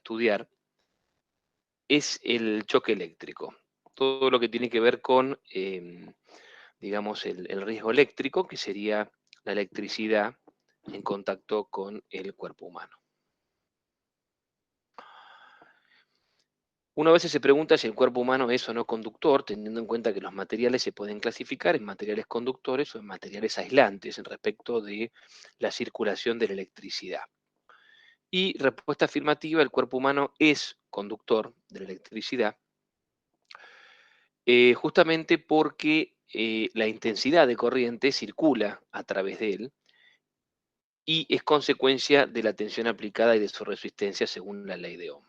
estudiar es el choque eléctrico. Todo lo que tiene que ver con, digamos, el riesgo eléctrico, que sería la electricidad en contacto con el cuerpo humano. Uno a veces se pregunta si el cuerpo humano es o no conductor, teniendo en cuenta que los materiales se pueden clasificar en materiales conductores o en materiales aislantes en respecto de la circulación de la electricidad. Y respuesta afirmativa, el cuerpo humano es conductor de la electricidad, justamente porque la intensidad de corriente circula a través de él y es consecuencia de la tensión aplicada y de su resistencia según la ley de Ohm.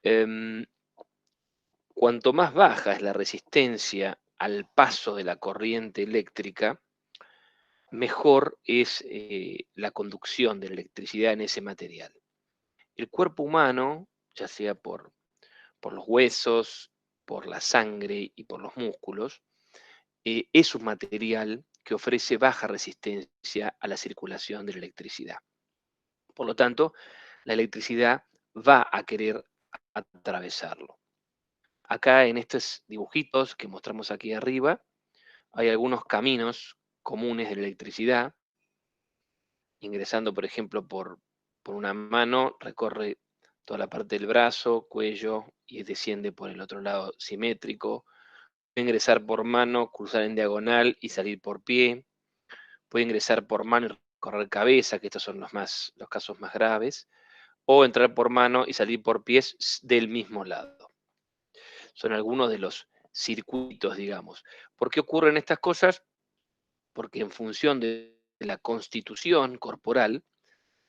Em, Cuanto más baja es la resistencia al paso de la corriente eléctrica, mejor es la conducción de la electricidad en ese material. El cuerpo humano, ya sea por los huesos, por la sangre y por los músculos, es un material que ofrece baja resistencia a la circulación de la electricidad. Por lo tanto, la electricidad va a querer atravesarlo. Acá en estos dibujitos que mostramos aquí arriba, hay algunos caminos comunes de la electricidad. Ingresando, por ejemplo, por una mano, recorre toda la parte del brazo, cuello y desciende por el otro lado simétrico. Puede ingresar por mano, cruzar en diagonal y salir por pie. Puede ingresar por mano y recorrer cabeza, que estos son los casos más graves. O entrar por mano y salir por pies del mismo lado. Son algunos de los circuitos, digamos. ¿Por qué ocurren estas cosas? Porque en función de la constitución corporal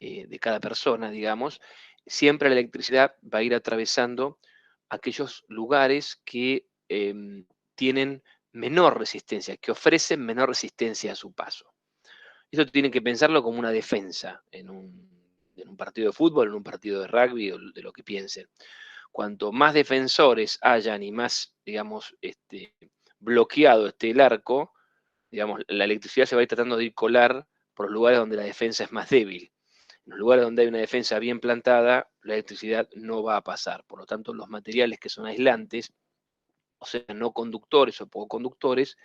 de cada persona, digamos, siempre la electricidad va a ir atravesando aquellos lugares que tienen menor resistencia, que ofrecen menor resistencia a su paso. Eso tienen que pensarlo como una defensa en un partido de fútbol, en un partido de rugby o de lo que piensen. Cuanto más defensores hayan y más, digamos, bloqueado esté el arco, digamos, la electricidad se va a ir tratando de ir colar por los lugares donde la defensa es más débil. En los lugares donde hay una defensa bien plantada, la electricidad no va a pasar. Por lo tanto, los materiales que son aislantes, o sea, no conductores o poco conductores,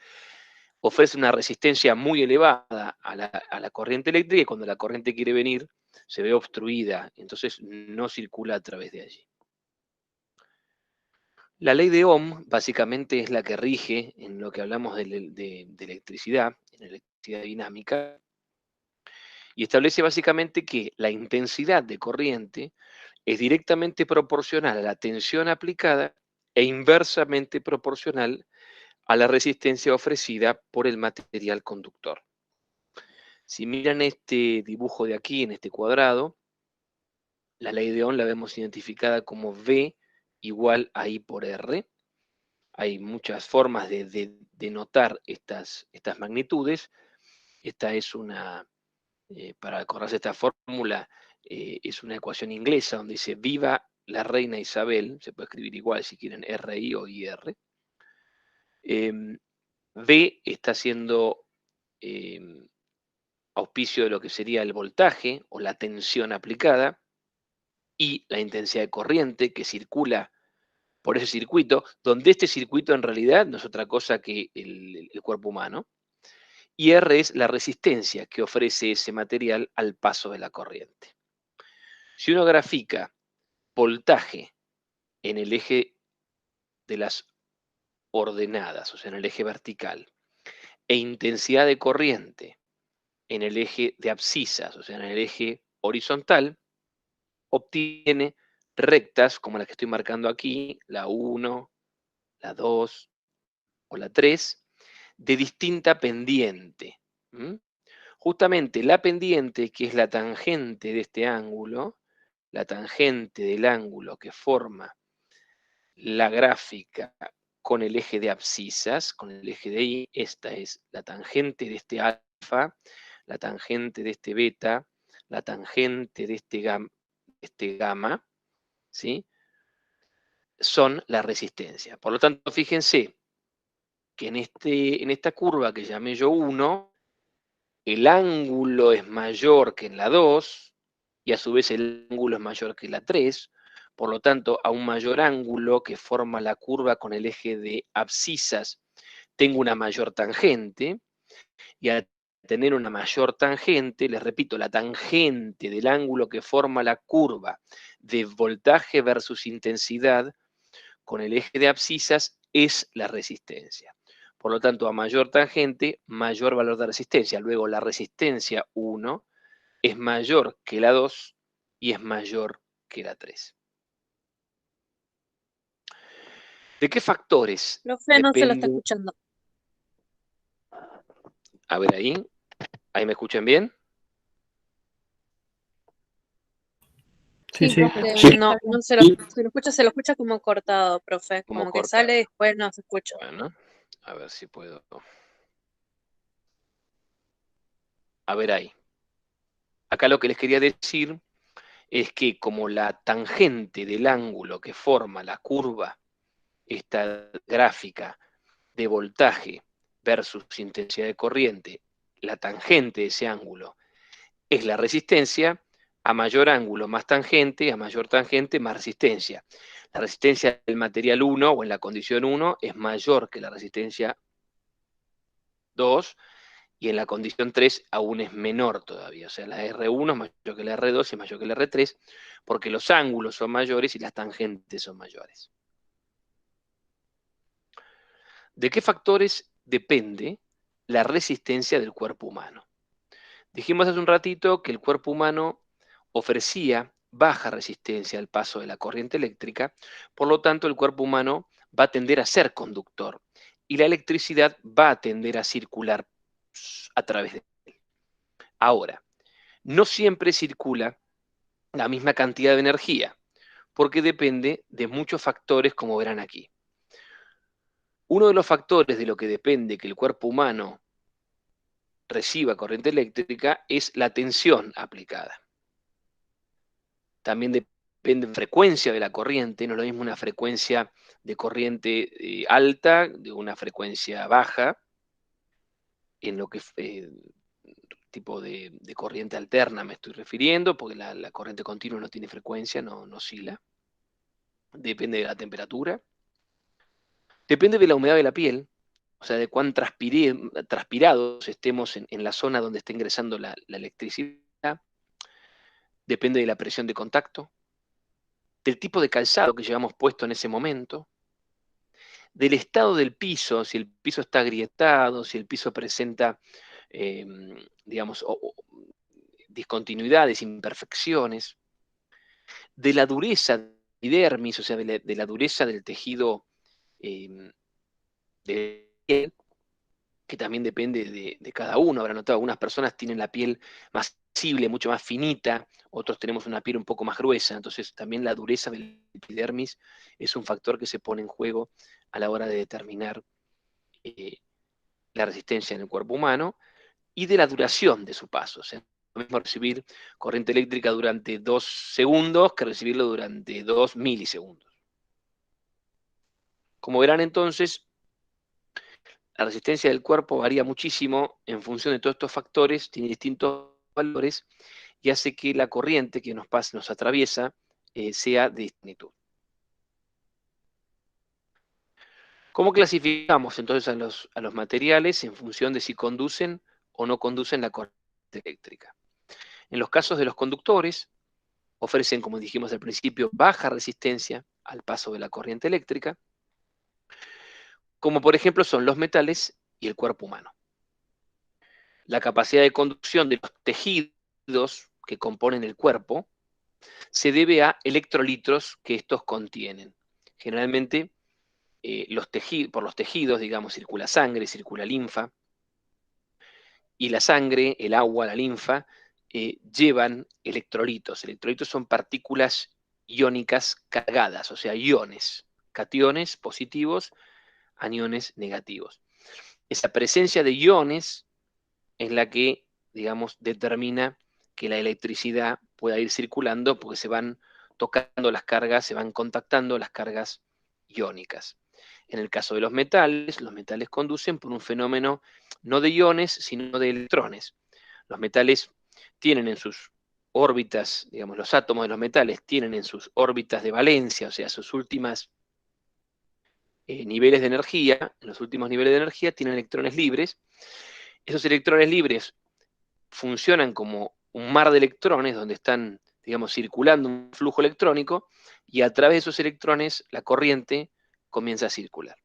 ofrecen una resistencia muy elevada a la corriente eléctrica y cuando la corriente quiere venir, se ve obstruida, entonces no circula a través de allí. La ley de Ohm básicamente es la que rige en lo que hablamos de electricidad, en electricidad dinámica, y establece básicamente que la intensidad de corriente es directamente proporcional a la tensión aplicada e inversamente proporcional a la resistencia ofrecida por el material conductor. Si miran este dibujo de aquí, en este cuadrado, la ley de Ohm la vemos identificada como V igual a I por R. Hay muchas formas de denotar estas magnitudes. Esta es una, para acordarse esta fórmula, es una ecuación inglesa donde dice viva la reina Isabel, se puede escribir igual si quieren RI o IR. V está siendo auspicio de lo que sería el voltaje o la tensión aplicada y la intensidad de corriente que circula por ese circuito, donde este circuito en realidad no es otra cosa que el cuerpo humano. Y R es la resistencia que ofrece ese material al paso de la corriente. Si uno grafica voltaje en el eje de las ordenadas, o sea, en el eje vertical, e intensidad de corriente en el eje de abscisas, o sea, en el eje horizontal, obtiene rectas como las que estoy marcando aquí, la 1, la 2 o la 3, de distinta pendiente. Justamente la pendiente, que es la tangente de este ángulo, la tangente del ángulo que forma la gráfica con el eje de abscisas, con el eje de Y, esta es la tangente de este alfa, la tangente de este beta, la tangente de este gamma, ¿sí? Son la resistencia. Por lo tanto, fíjense que en esta curva que llamé yo 1, el ángulo es mayor que en la 2 y a su vez el ángulo es mayor que la 3, por lo tanto, a un mayor ángulo que forma la curva con el eje de abscisas, tengo una mayor tangente, y al tener una mayor tangente, les repito, la tangente del ángulo que forma la curva de voltaje versus intensidad con el eje de abscisas es la resistencia. Por lo tanto, a mayor tangente, mayor valor de resistencia. Luego, la resistencia 1 es mayor que la 2 y es mayor que la 3. ¿De qué factores Profe, no se lo está depende? escuchando. A ver ahí me escuchan bien. Sí, Sí, profe, sí. no se lo escucha como cortado, profe. Como Como que cortado. sale y después no se escucha. Bueno, a ver si puedo. A ver ahí. Acá lo que les quería decir es que como la tangente del ángulo que forma la curva, esta gráfica de voltaje versus intensidad de corriente, la tangente de ese ángulo es la resistencia, a mayor ángulo más tangente, a mayor tangente más resistencia. La resistencia del material 1 o en la condición 1 es mayor que la resistencia 2 y en la condición 3 aún es menor todavía. O sea, la R1 es mayor que la R2 y es mayor que la R3 porque los ángulos son mayores y las tangentes son mayores. ¿De qué factores depende la resistencia del cuerpo humano? Dijimos hace un ratito que el cuerpo humano ofrecía baja resistencia al paso de la corriente eléctrica, por lo tanto el cuerpo humano va a tender a ser conductor y la electricidad va a tender a circular a través de él. Ahora, no siempre circula la misma cantidad de energía, porque depende de muchos factores, como verán aquí. Uno de los factores de lo que depende que el cuerpo humano reciba corriente eléctrica es la tensión aplicada. También depende de la frecuencia de la corriente, no es lo mismo una frecuencia de corriente alta de una frecuencia baja, en lo que tipo de corriente alterna me estoy refiriendo, porque la corriente continua no tiene frecuencia, no oscila. Depende de la temperatura. Depende de la humedad de la piel, o sea, de cuán transpirados estemos en la zona donde está ingresando la electricidad. Depende de la presión de contacto, del tipo de calzado que llevamos puesto en ese momento, del estado del piso, si el piso está agrietado, si el piso presenta, digamos, discontinuidades, imperfecciones, de la dureza de la epidermis, o sea, de la dureza del tejido de piel, que también depende de cada uno. Habrá notado, algunas personas tienen la piel más sensible, mucho más finita, otros tenemos una piel un poco más gruesa, entonces también la dureza del epidermis es un factor que se pone en juego a la hora de determinar la resistencia en el cuerpo humano y de la duración de su paso. O sea, lo mismo recibir corriente eléctrica durante 2 segundos que recibirlo durante 2 milisegundos. Como verán entonces, la resistencia del cuerpo varía muchísimo en función de todos estos factores, tiene distintos valores y hace que la corriente que nos atraviesa sea de magnitud. ¿Cómo clasificamos entonces a los materiales en función de si conducen o no conducen la corriente eléctrica? En los casos de los conductores, ofrecen, como dijimos al principio, baja resistencia al paso de la corriente eléctrica, como por ejemplo son los metales y el cuerpo humano. La capacidad de conducción de los tejidos que componen el cuerpo se debe a electrolitos que estos contienen. Generalmente, por los tejidos, digamos, circula sangre, circula linfa, y la sangre, el agua, la linfa, llevan electrolitos. Electrolitos son partículas iónicas cargadas, o sea, iones, cationes positivos, aniones negativos. Esa presencia de iones es la que, digamos, determina que la electricidad pueda ir circulando porque se van tocando las cargas, se van contactando las cargas iónicas. En el caso de los metales conducen por un fenómeno no de iones, sino de electrones. Los metales tienen en sus órbitas, digamos, los átomos de los metales tienen en sus órbitas de valencia, o sea, sus últimas niveles de energía, en los últimos niveles de energía tienen electrones libres. Esos electrones libres funcionan como un mar de electrones donde están, digamos, circulando un flujo electrónico y a través de esos electrones la corriente comienza a circular.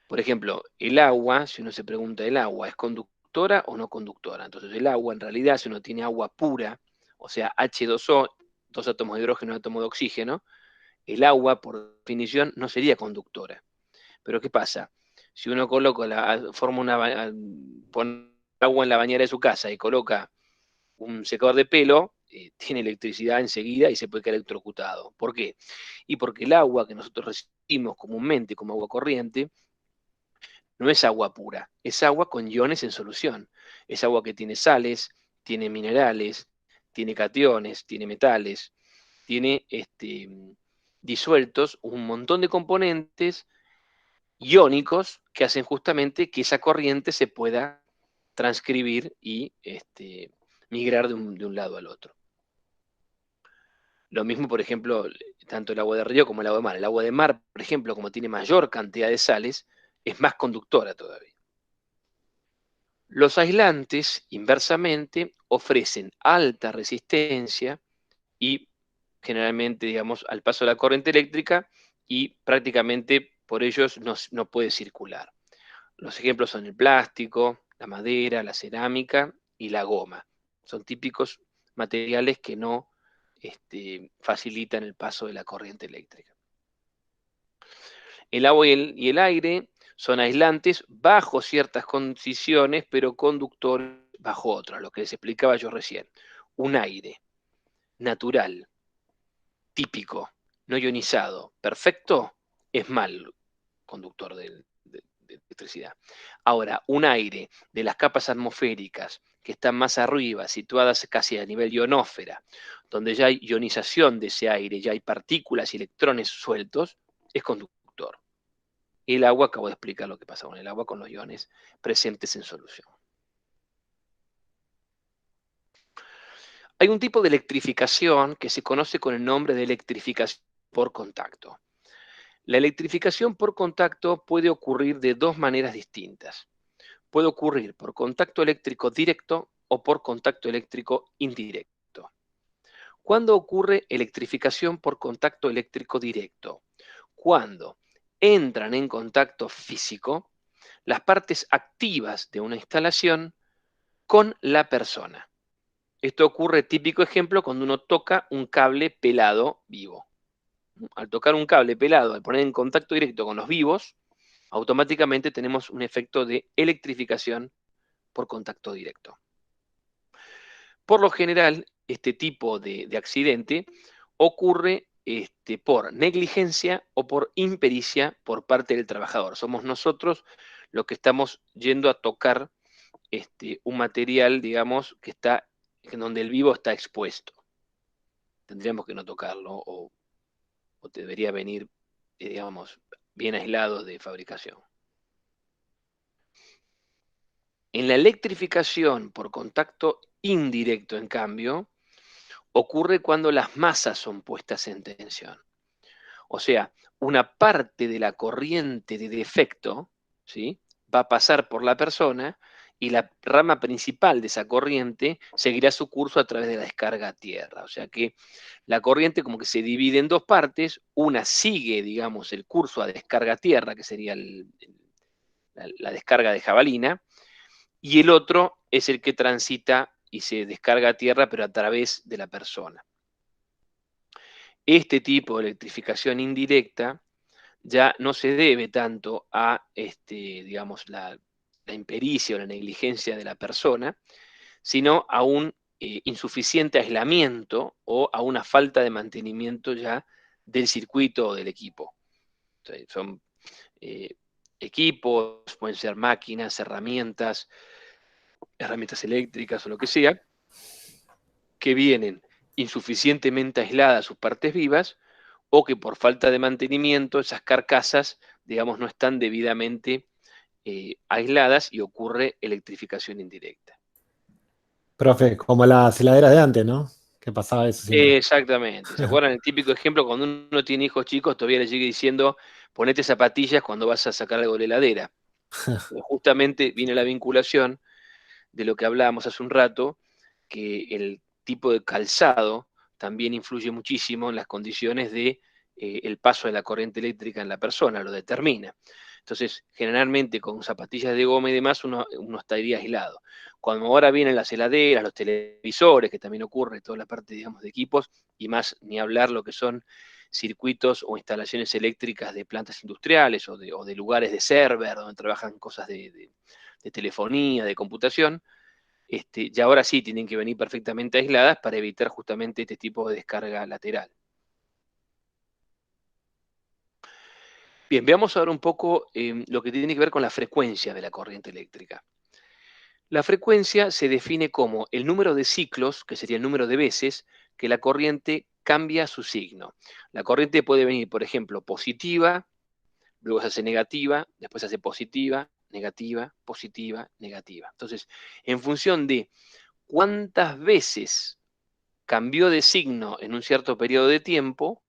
Por ejemplo, el agua, si uno se pregunta, ¿el agua es conductora o no conductora? Entonces el agua, en realidad, si uno tiene agua pura, o sea, H2O, dos átomos de hidrógeno y un átomo de oxígeno, el agua, por definición, no sería conductora. Pero ¿qué pasa? Si uno coloca pone agua en la bañera de su casa y coloca un secador de pelo, tiene electricidad enseguida y se puede quedar electrocutado. ¿Por qué? Y porque el agua que nosotros recibimos comúnmente como agua corriente no es agua pura, es agua con iones en solución. Es agua que tiene sales, tiene minerales, tiene cationes, tiene metales, tiene disueltos un montón de componentes iónicos que hacen justamente que esa corriente se pueda transcribir y migrar de un lado al otro. Lo mismo, por ejemplo, tanto el agua de río como el agua de mar. El agua de mar, por ejemplo, como tiene mayor cantidad de sales, es más conductora todavía. Los aislantes, inversamente, ofrecen alta resistencia y generalmente, digamos, al paso de la corriente eléctrica y prácticamente por ellos no puede circular. Los ejemplos son el plástico, la madera, la cerámica y la goma. Son típicos materiales que no facilitan el paso de la corriente eléctrica. El agua y el aire son aislantes bajo ciertas condiciones, pero conductores bajo otras, lo que les explicaba yo recién. Un aire natural, típico, no ionizado, perfecto, es mal conductor de electricidad. Ahora, un aire de las capas atmosféricas que están más arriba, situadas casi a nivel ionósfera, donde ya hay ionización de ese aire, ya hay partículas y electrones sueltos, es conductor. El agua, acabo de explicar lo que pasa con el agua, con los iones presentes en solución. Hay un tipo de electrificación que se conoce con el nombre de electrificación por contacto. La electrificación por contacto puede ocurrir de dos maneras distintas. Puede ocurrir por contacto eléctrico directo o por contacto eléctrico indirecto. ¿Cuándo ocurre electrificación por contacto eléctrico directo? Cuando entran en contacto físico las partes activas de una instalación con la persona. Esto ocurre, típico ejemplo, cuando uno toca un cable pelado vivo. Al tocar un cable pelado, al poner en contacto directo con los vivos, automáticamente tenemos un efecto de electrificación por contacto directo. Por lo general, este tipo de accidente ocurre por negligencia o por impericia por parte del trabajador. Somos nosotros los que estamos yendo a tocar un material, digamos, que está en donde el vivo está expuesto. Tendríamos que no tocarlo o debería venir, digamos, bien aislado de fabricación. En la electrificación por contacto indirecto, en cambio, ocurre cuando las masas son puestas en tensión. O sea, una parte de la corriente de defecto, ¿sí?, va a pasar por la persona y la rama principal de esa corriente seguirá su curso a través de la descarga a tierra. O sea que la corriente como que se divide en dos partes, una sigue, digamos, el curso a descarga a tierra, que sería la descarga de jabalina, y el otro es el que transita y se descarga a tierra, pero a través de la persona. Este tipo de electrificación indirecta ya no se debe tanto a digamos, la impericia o la negligencia de la persona, sino a un insuficiente aislamiento o a una falta de mantenimiento ya del circuito o del equipo. Entonces, son equipos, pueden ser máquinas, herramientas eléctricas o lo que sea, que vienen insuficientemente aisladas sus partes vivas o que por falta de mantenimiento esas carcasas, digamos, no están debidamente aisladas y ocurre electrificación indirecta. Profe, como las heladeras de antes, ¿no? Que pasaba eso siempre. Exactamente. ¿Se acuerdan el típico ejemplo cuando uno tiene hijos chicos, todavía le sigue diciendo, ponete zapatillas cuando vas a sacar algo de la heladera? Justamente viene la vinculación de lo que hablábamos hace un rato, que el tipo de calzado también influye muchísimo en las condiciones de el paso de la corriente eléctrica en la persona, lo determina. Entonces, generalmente con zapatillas de goma y demás uno estaría aislado. Cuando ahora vienen las heladeras, los televisores, que también ocurre, toda la parte, digamos, de equipos, y más ni hablar lo que son circuitos o instalaciones eléctricas de plantas industriales o de lugares de server, donde trabajan cosas de telefonía, de computación, y ahora sí tienen que venir perfectamente aisladas para evitar justamente este tipo de descarga lateral. Bien, veamos ahora un poco lo que tiene que ver con la frecuencia de la corriente eléctrica. La frecuencia se define como el número de ciclos, que sería el número de veces, que la corriente cambia su signo. La corriente puede venir, por ejemplo, positiva, luego se hace negativa, después se hace positiva, negativa, positiva, negativa. Entonces, en función de cuántas veces cambió de signo en un cierto periodo de tiempo,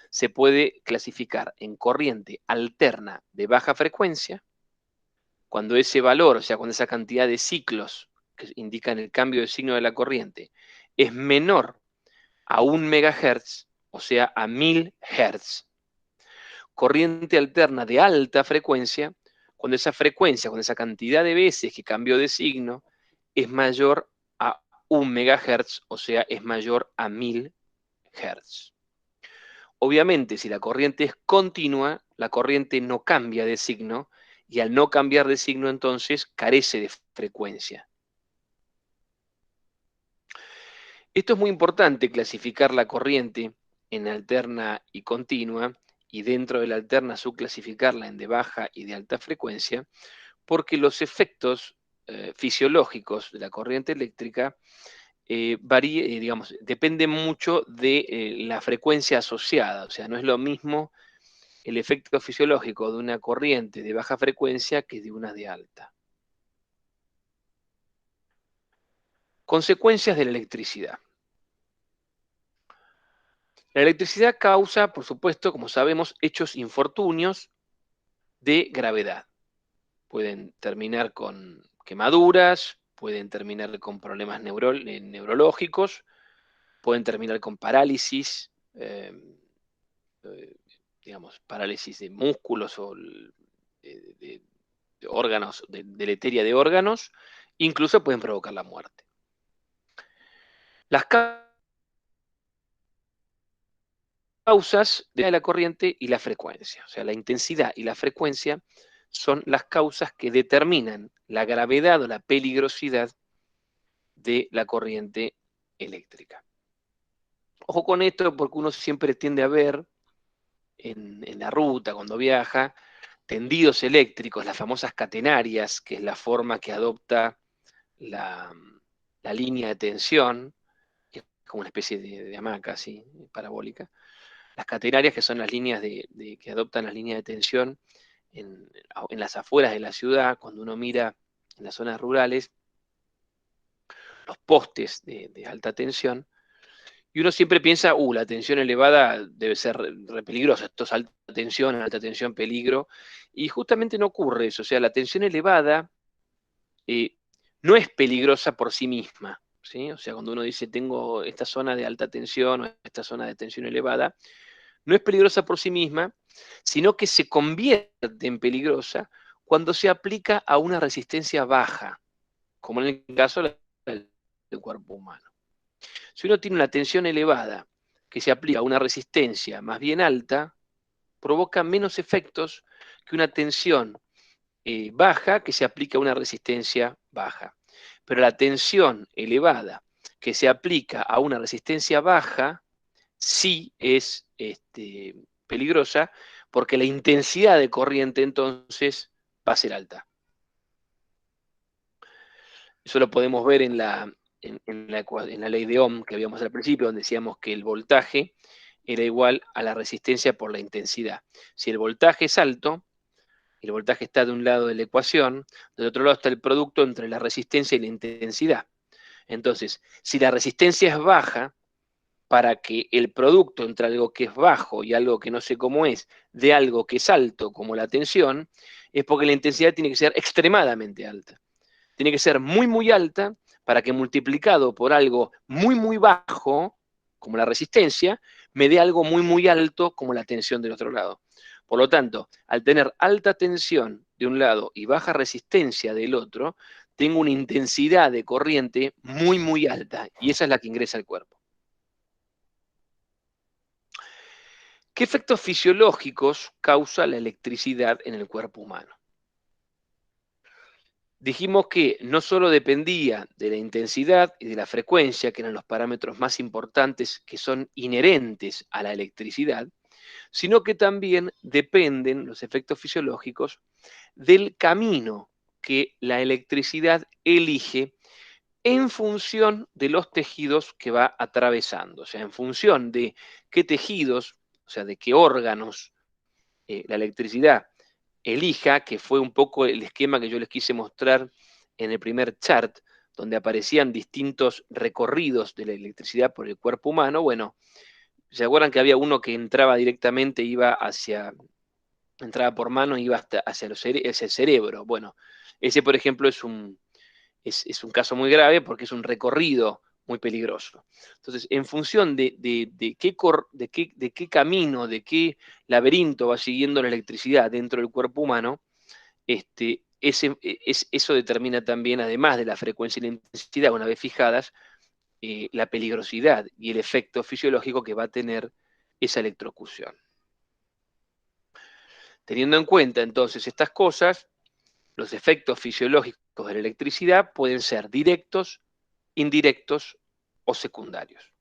se puede clasificar en corriente alterna de baja frecuencia, cuando ese valor, o sea, cuando esa cantidad de ciclos que indican el cambio de signo de la corriente, es menor a 1 MHz, o sea, a 1000 Hz. Corriente alterna de alta frecuencia, cuando esa frecuencia, cuando esa cantidad de veces que cambió de signo, es mayor a 1 MHz, o sea, es mayor a 1000 Hz. Obviamente, si la corriente es continua, la corriente no cambia de signo y al no cambiar de signo, entonces carece de frecuencia. Esto es muy importante, clasificar la corriente en alterna y continua, y dentro de la alterna subclasificarla en de baja y de alta frecuencia, porque los efectos fisiológicos de la corriente eléctrica depende mucho de la frecuencia asociada. O sea, no es lo mismo el efecto fisiológico de una corriente de baja frecuencia que de una de alta. Consecuencias de la electricidad. La electricidad causa, por supuesto, como sabemos, hechos infortunios de gravedad. Pueden terminar con quemaduras, pueden terminar con problemas neurológicos, pueden terminar con parálisis, parálisis de músculos o de órganos, deleteria de órganos, incluso pueden provocar la muerte. Las causas de la corriente y la frecuencia, o sea, la intensidad y la frecuencia son las causas que determinan la gravedad o la peligrosidad de la corriente eléctrica. Ojo con esto, porque uno siempre tiende a ver en la ruta, cuando viaja, tendidos eléctricos, las famosas catenarias, que es la forma que adopta la, la línea de tensión, que es como una especie de hamaca así, parabólica. Las catenarias, que son las líneas que adoptan las líneas de tensión en las afueras de la ciudad, cuando uno mira en las zonas rurales, los postes de alta tensión, y uno siempre piensa, la tensión elevada debe ser re peligrosa, esto es alta tensión, peligro, y justamente no ocurre eso. O sea, la tensión elevada no es peligrosa por sí misma, ¿sí? O sea, cuando uno dice tengo esta zona de alta tensión o esta zona de tensión elevada, no es peligrosa por sí misma, sino que se convierte en peligrosa cuando se aplica a una resistencia baja, como en el caso del cuerpo humano. Si uno tiene una tensión elevada que se aplica a una resistencia más bien alta, provoca menos efectos que una tensión baja que se aplica a una resistencia baja. Pero la tensión elevada que se aplica a una resistencia baja sí es peligrosa, porque la intensidad de corriente entonces va a ser alta. Eso lo podemos ver en la ley de Ohm que habíamos al principio, donde decíamos que el voltaje era igual a la resistencia por la intensidad. Si el voltaje es alto, el voltaje está de un lado de la ecuación, del otro lado está el producto entre la resistencia y la intensidad. Entonces, si la resistencia es baja, para que el producto entre algo que es bajo y algo que no sé cómo es, de algo que es alto, como la tensión, es porque la intensidad tiene que ser extremadamente alta. Tiene que ser muy, muy alta para que multiplicado por algo muy, muy bajo, como la resistencia, me dé algo muy, muy alto, como la tensión del otro lado. Por lo tanto, al tener alta tensión de un lado y baja resistencia del otro, tengo una intensidad de corriente muy, muy alta, y esa es la que ingresa al cuerpo. ¿Qué efectos fisiológicos causa la electricidad en el cuerpo humano? Dijimos que no solo dependía de la intensidad y de la frecuencia, que eran los parámetros más importantes que son inherentes a la electricidad, sino que también dependen los efectos fisiológicos del camino que la electricidad elige en función de los tejidos que va atravesando, o sea, en función de qué tejidos, o sea, de qué órganos la electricidad elija, que fue un poco el esquema que yo les quise mostrar en el primer chart, donde aparecían distintos recorridos de la electricidad por el cuerpo humano. Bueno, ¿se acuerdan que había uno que entraba directamente, entraba por mano, iba hacia el cerebro? Bueno, ese, por ejemplo, es un caso muy grave porque es un recorrido muy peligroso. Entonces, en función de qué camino, de qué laberinto va siguiendo la electricidad dentro del cuerpo humano, eso determina también, además de la frecuencia y la intensidad, una vez fijadas, la peligrosidad y el efecto fisiológico que va a tener esa electrocución. Teniendo en cuenta entonces estas cosas, los efectos fisiológicos de la electricidad pueden ser directos, indirectos o secundarios.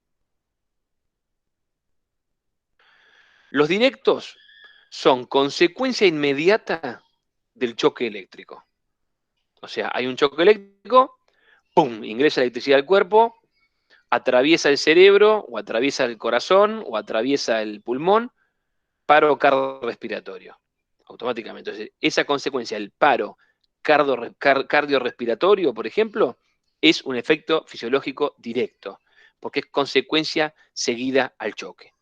Los directos son consecuencia inmediata del choque eléctrico. O sea, hay un choque eléctrico, ¡pum!, ingresa electricidad al cuerpo, atraviesa el cerebro, o atraviesa el corazón, o atraviesa el pulmón, paro cardiorrespiratorio, automáticamente. Entonces, esa consecuencia, el paro cardiorrespiratorio, por ejemplo, es un efecto fisiológico directo, porque es consecuencia seguida al choque.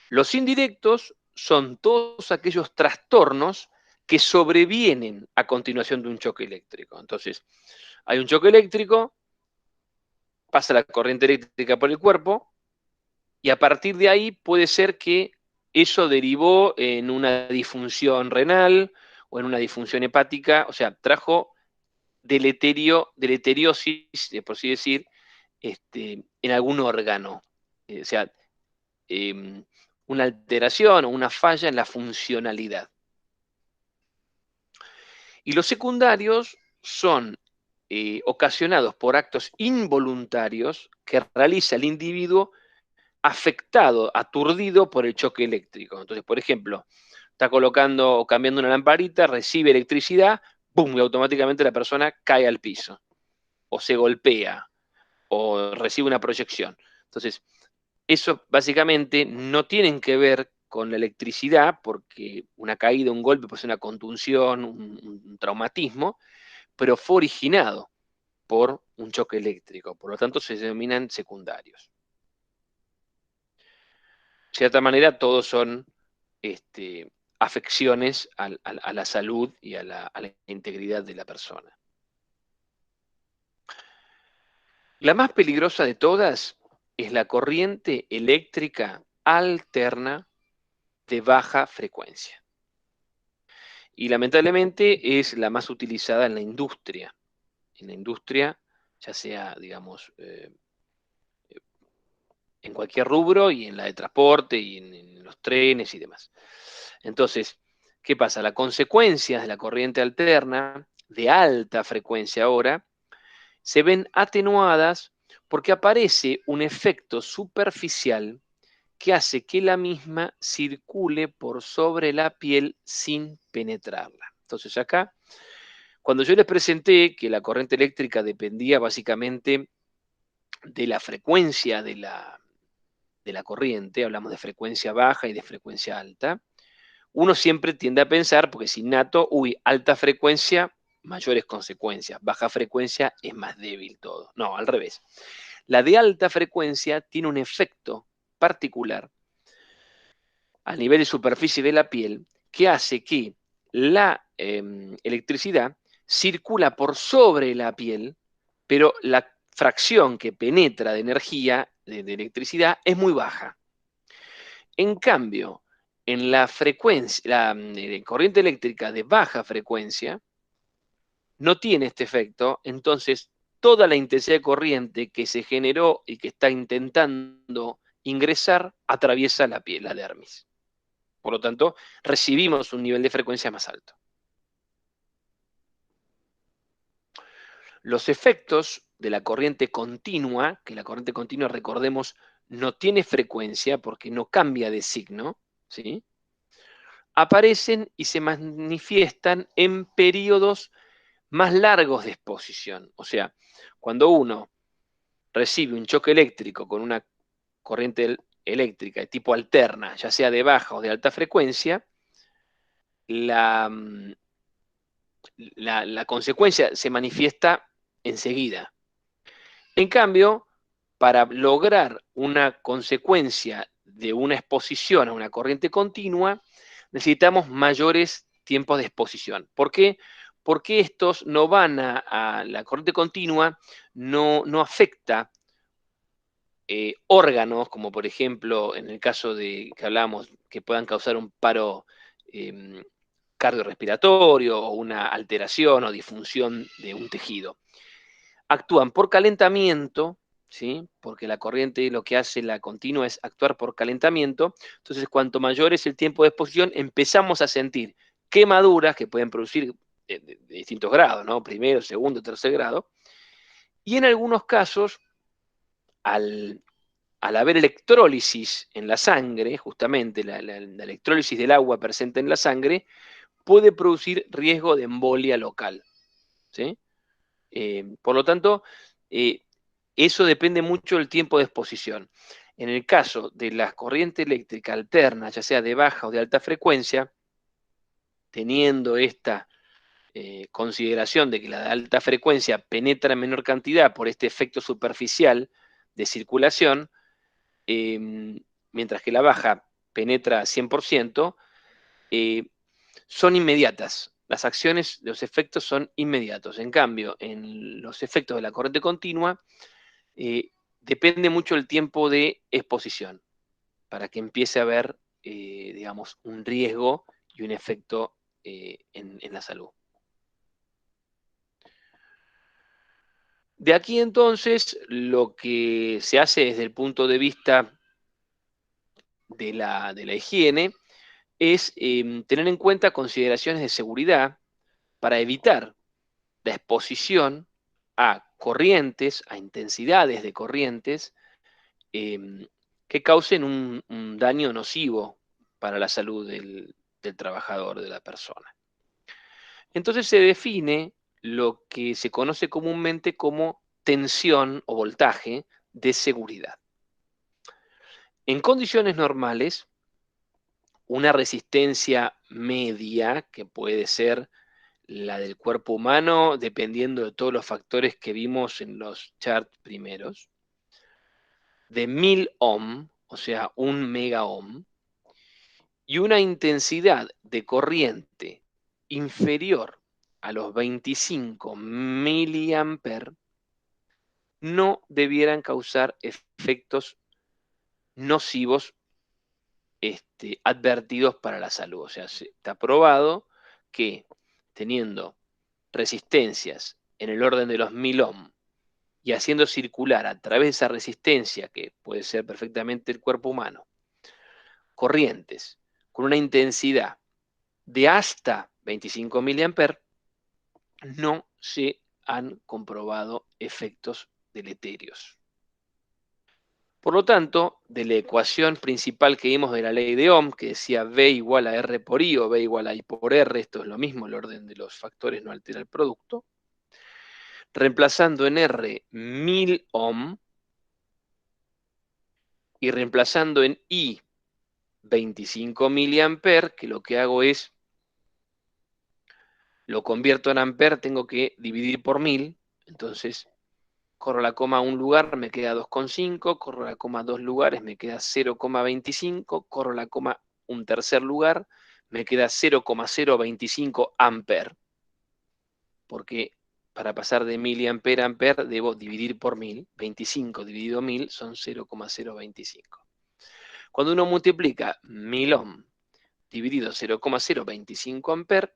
Los indirectos son todos aquellos trastornos que sobrevienen a continuación de un choque eléctrico. Entonces, hay un choque eléctrico, pasa la corriente eléctrica por el cuerpo, y a partir de ahí puede ser que eso derivó en una disfunción renal o en una disfunción hepática, o sea, trajo deleteriosis, por así decir, en algún órgano. O sea, una alteración o una falla en la funcionalidad. Y los secundarios son ocasionados por actos involuntarios que realiza el individuo afectado, aturdido por el choque eléctrico. Entonces, por ejemplo, está colocando o cambiando una lamparita, recibe electricidad, ¡pum!, y automáticamente la persona cae al piso, o se golpea, o recibe una proyección. Entonces, eso básicamente no tienen que ver con la electricidad, porque una caída, un golpe, puede ser una contunción, un traumatismo, pero fue originado por un choque eléctrico. Por lo tanto, se denominan secundarios. De cierta manera, todos son afecciones a la salud y a la integridad de la persona. La más peligrosa de todas es la corriente eléctrica alterna de baja frecuencia. Y lamentablemente es la más utilizada en la industria. En la industria, ya sea, digamos, en cualquier rubro, y en la de transporte, y en los trenes y demás. Entonces, ¿qué pasa? Las consecuencias de la corriente alterna, de alta frecuencia ahora, se ven atenuadas porque aparece un efecto superficial que hace que la misma circule por sobre la piel sin penetrarla. Entonces acá, cuando yo les presenté que la corriente eléctrica dependía básicamente de la frecuencia de la corriente, hablamos de frecuencia baja y de frecuencia alta, uno siempre tiende a pensar, porque es innato, alta frecuencia, mayores consecuencias. Baja frecuencia es más débil todo. No, al revés. La de alta frecuencia tiene un efecto particular a nivel de superficie de la piel que hace que la electricidad circula por sobre la piel, pero la fracción que penetra de energía, de electricidad, es muy baja. En cambio, en la frecuencia, la corriente eléctrica de baja frecuencia no tiene este efecto, entonces toda la intensidad de corriente que se generó y que está intentando ingresar atraviesa la piel, la dermis. Por lo tanto, recibimos un nivel de frecuencia más alto. Los efectos de la corriente continua, que la corriente continua, recordemos, no tiene frecuencia porque no cambia de signo, ¿sí? Aparecen y se manifiestan en periodos más largos de exposición. O sea, cuando uno recibe un choque eléctrico con una corriente eléctrica de tipo alterna, ya sea de baja o de alta frecuencia, la consecuencia se manifiesta enseguida. En cambio, para lograr una consecuencia de una exposición a una corriente continua, necesitamos mayores tiempos de exposición. ¿Por qué? Porque estos no van a la corriente continua, no afecta órganos, como por ejemplo en el caso de que hablamos, que puedan causar un paro cardiorrespiratorio o una alteración o disfunción de un tejido. Actúan por calentamiento, ¿sí? Porque la corriente lo que hace la continua es actuar por calentamiento. Entonces, cuanto mayor es el tiempo de exposición, empezamos a sentir quemaduras que pueden producir de distintos grados, ¿no? Primero, segundo, tercer grado. Y en algunos casos, al haber electrólisis en la sangre, justamente la electrólisis del agua presente en la sangre, puede producir riesgo de embolia local, ¿sí? Por lo tanto, eso depende mucho del tiempo de exposición. En el caso de la corriente eléctrica alterna, ya sea de baja o de alta frecuencia, teniendo esta consideración de que la de alta frecuencia penetra en menor cantidad por este efecto superficial de circulación, mientras que la baja penetra 100%, son inmediatas. Las acciones, los efectos son inmediatos. En cambio, en los efectos de la corriente continua, depende mucho el tiempo de exposición para que empiece a haber, digamos, un riesgo y un efecto en la salud. De aquí entonces, lo que se hace desde el punto de vista de la higiene es tener en cuenta consideraciones de seguridad para evitar la exposición a corrientes, a intensidades de corrientes que causen un daño nocivo para la salud del trabajador, de la persona. Entonces se define lo que se conoce comúnmente como tensión o voltaje de seguridad. En condiciones normales, una resistencia media, que puede ser la del cuerpo humano, dependiendo de todos los factores que vimos en los charts primeros, de 1000 ohm, o sea, 1 mega ohm, y una intensidad de corriente inferior a los 25 miliamperes, no debieran causar efectos nocivos advertidos para la salud. O sea, está probado que teniendo resistencias en el orden de los 1000 ohm y haciendo circular a través de esa resistencia, que puede ser perfectamente el cuerpo humano, corrientes con una intensidad de hasta 25 miliamperes, no se han comprobado efectos deleterios. Por lo tanto, de la ecuación principal que vimos de la ley de Ohm, que decía V igual a R por I o V igual a I por R, esto es lo mismo, el orden de los factores no altera el producto, reemplazando en R 1000 ohm y reemplazando en I 25 miliamperes, que lo que hago es lo convierto en amper, tengo que dividir por 1000, entonces corro la coma a un lugar, me queda 2,5, corro la coma a 2 lugares, me queda 0,25, corro la coma a un tercer lugar, me queda 0,025 amper, porque para pasar de miliampere a amper debo dividir por 1000, 25 dividido 1000 son 0,025. Cuando uno multiplica 1000 ohm dividido 0,025 amper,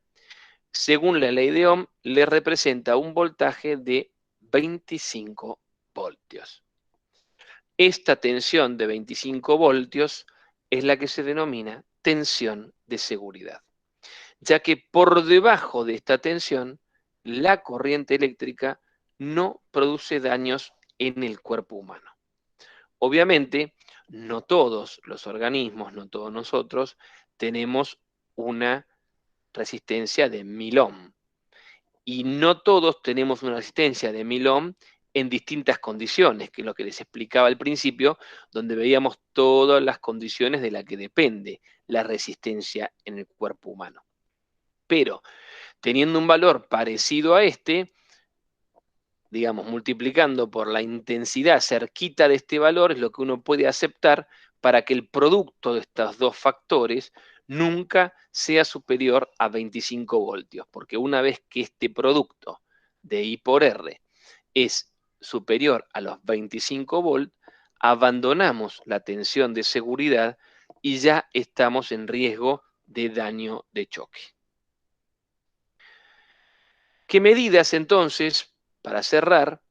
según la ley de Ohm, le representa un voltaje de 25 voltios. Esta tensión de 25 voltios es la que se denomina tensión de seguridad, ya que por debajo de esta tensión, la corriente eléctrica no produce daños en el cuerpo humano. Obviamente, no todos los organismos, no todos nosotros, tenemos una resistencia de 1000 ohm. Y no todos tenemos una resistencia de 1000 ohm en distintas condiciones, que es lo que les explicaba al principio, donde veíamos todas las condiciones de las que depende la resistencia en el cuerpo humano. Pero teniendo un valor parecido a este, digamos, multiplicando por la intensidad cerquita de este valor, es lo que uno puede aceptar para que el producto de estos dos factores nunca sea superior a 25 voltios, porque una vez que este producto de I por R es superior a los 25 volts, abandonamos la tensión de seguridad y ya estamos en riesgo de daño de choque. ¿Qué medidas entonces, para cerrar,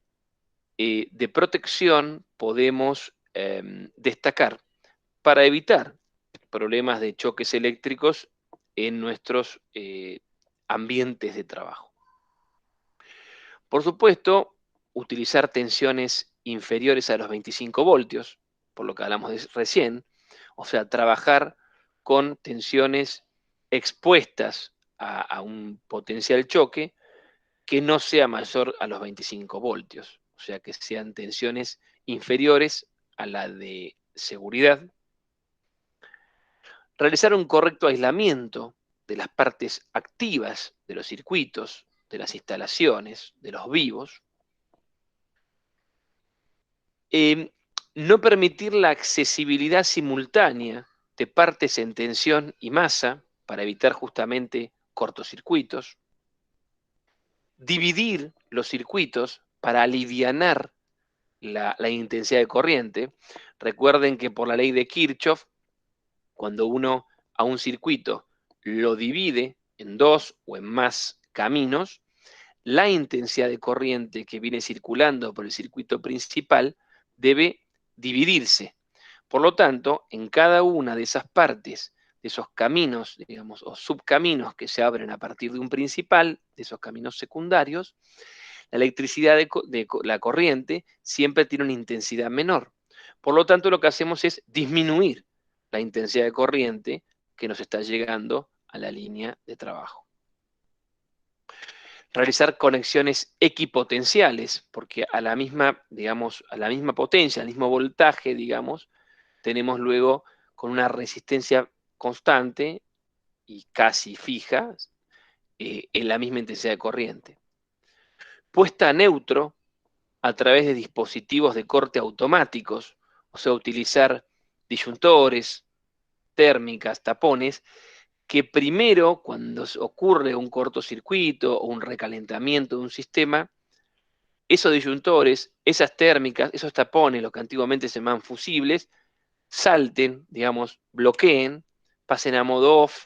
de protección podemos destacar para evitar problemas de choques eléctricos en nuestros ambientes de trabajo? Por supuesto, utilizar tensiones inferiores a los 25 voltios, por lo que hablamos recién, o sea, trabajar con tensiones expuestas a un potencial choque que no sea mayor a los 25 voltios, o sea, que sean tensiones inferiores a la de seguridad. Realizar un correcto aislamiento de las partes activas de los circuitos, de las instalaciones, de los vivos. No permitir la accesibilidad simultánea de partes en tensión y masa para evitar justamente cortocircuitos. Dividir los circuitos para alivianar la intensidad de corriente. Recuerden que por la ley de Kirchhoff, cuando uno a un circuito lo divide en dos o en más caminos, la intensidad de corriente que viene circulando por el circuito principal debe dividirse. Por lo tanto, en cada una de esas partes, de esos caminos, digamos, o subcaminos que se abren a partir de un principal, de esos caminos secundarios, la electricidad de la corriente siempre tiene una intensidad menor. Por lo tanto, lo que hacemos es disminuir la intensidad de corriente que nos está llegando a la línea de trabajo. Realizar conexiones equipotenciales, porque a la misma, digamos, a la misma potencia, al mismo voltaje, digamos, tenemos luego con una resistencia constante y casi fija en la misma intensidad de corriente. Puesta a neutro a través de dispositivos de corte automáticos, o sea, utilizar disyuntores, térmicas, tapones, que primero, cuando ocurre un cortocircuito o un recalentamiento de un sistema, esos disyuntores, esas térmicas, esos tapones, lo que antiguamente se llamaban fusibles, salten, digamos, bloqueen, pasen a modo off,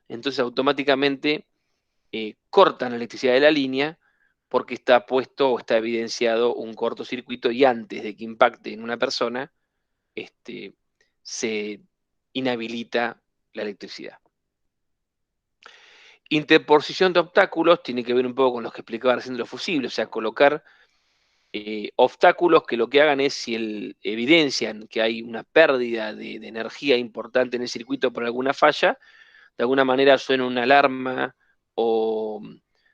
entonces automáticamente cortan la electricidad de la línea porque está puesto o está evidenciado un cortocircuito y antes de que impacte en una persona, se inhabilita la electricidad. Interposición de obstáculos tiene que ver un poco con los que explicaba recién de los fusibles, o sea, colocar obstáculos que lo que hagan es, si evidencian que hay una pérdida de energía importante en el circuito por alguna falla, de alguna manera suena una alarma o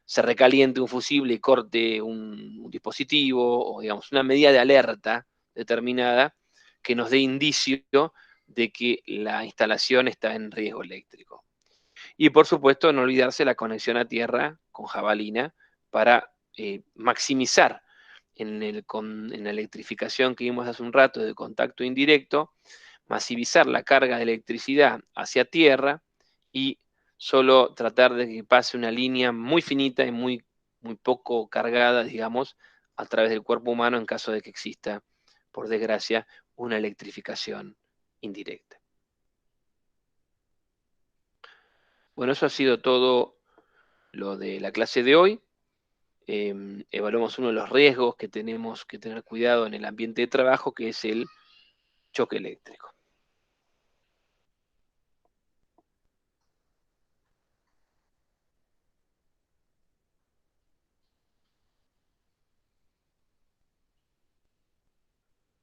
se recaliente un fusible y corte un dispositivo, o digamos, una medida de alerta determinada que nos dé indicio de que la instalación está en riesgo eléctrico. Y por supuesto, no olvidarse la conexión a tierra con jabalina para maximizar en la electrificación que vimos hace un rato de contacto indirecto, masivizar la carga de electricidad hacia tierra y solo tratar de que pase una línea muy finita y muy poco cargada, digamos, a través del cuerpo humano en caso de que exista, por desgracia, una electrificación indirecta. Bueno, eso ha sido todo lo de la clase de hoy. Evaluamos uno de los riesgos que tenemos que tener cuidado en el ambiente de trabajo, que es el choque eléctrico.